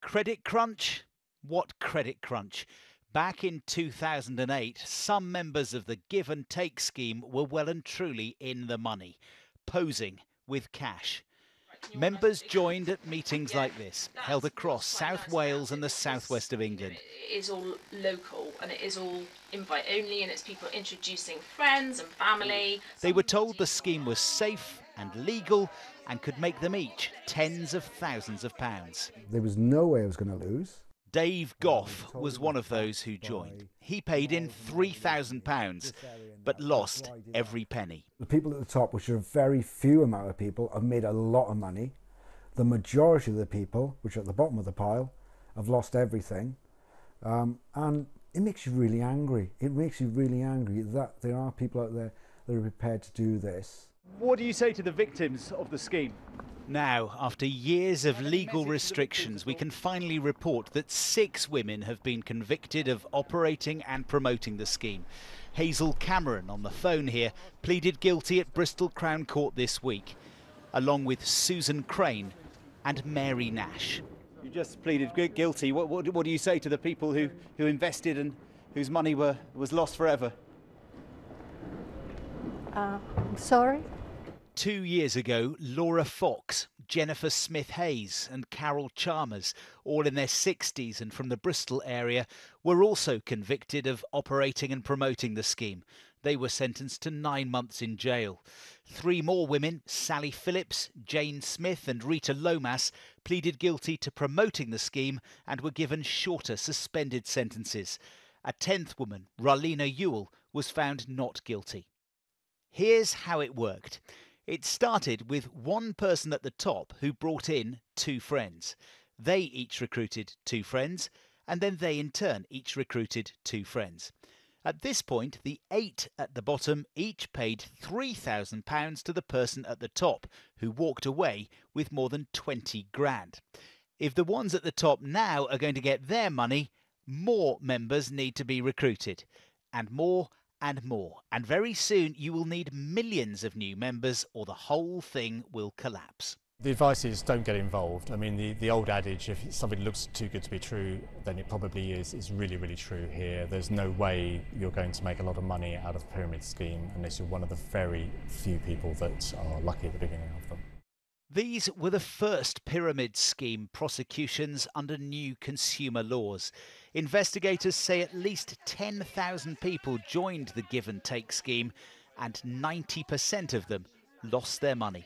Credit crunch? What credit crunch? Back in 2008, some members of the give and take scheme were well and truly in the money, posing with cash. Members joined at meetings like this, held across South Wales and the southwest of England. It is all local and it is all invite only, and it's people introducing friends and family. They were told the scheme was safe and legal and could make them each tens of thousands of pounds. There was no way I was going to lose. Dave Goff was one of those who joined. He paid in £3,000 but lost every penny. The people at the top, which are a very few amount of people, have made a lot of money. The majority of the people, which are at the bottom of the pile, have lost everything. And it makes you really angry. It makes you really angry that there are people out there that are prepared to do this. What do you say to the victims of the scheme? Now, after years of legal restrictions, we can finally report that 6 women have been convicted of operating and promoting the scheme. Hazel Cameron, on the phone here, pleaded guilty at Bristol Crown Court this week, along with Susan Crane and Mary Nash. You just pleaded guilty. What do you say to the people who invested and whose money was lost forever? I'm sorry? 2 years ago, Laura Fox, Jennifer Smith-Hayes and Carol Chalmers, all in their 60s and from the Bristol area, were also convicted of operating and promoting the scheme. They were sentenced to 9 months in jail. 3 more women, Sally Phillips, Jane Smith and Rita Lomas, pleaded guilty to promoting the scheme and were given shorter suspended sentences. A 10th woman, Ralina Ewell, was found not guilty. Here's how it worked. It started with one person at the top who brought in 2 friends. They each recruited 2 friends, and then they in turn each recruited 2 friends. At this point, the 8 at the bottom each paid £3,000 to the person at the top, who walked away with more than 20 grand. If the ones at the top now are going to get their money, more members need to be recruited, and more and more. And very soon you will need millions of new members or the whole thing will collapse. The advice is don't get involved. I mean, the old adage, if something looks too good to be true, then it probably is really, really true here. There's no way you're going to make a lot of money out of the pyramid scheme unless you're one of the very few people that are lucky at the beginning of them. These were the first pyramid scheme prosecutions under new consumer laws. Investigators say at least 10,000 people joined the give and take scheme and 90% of them lost their money.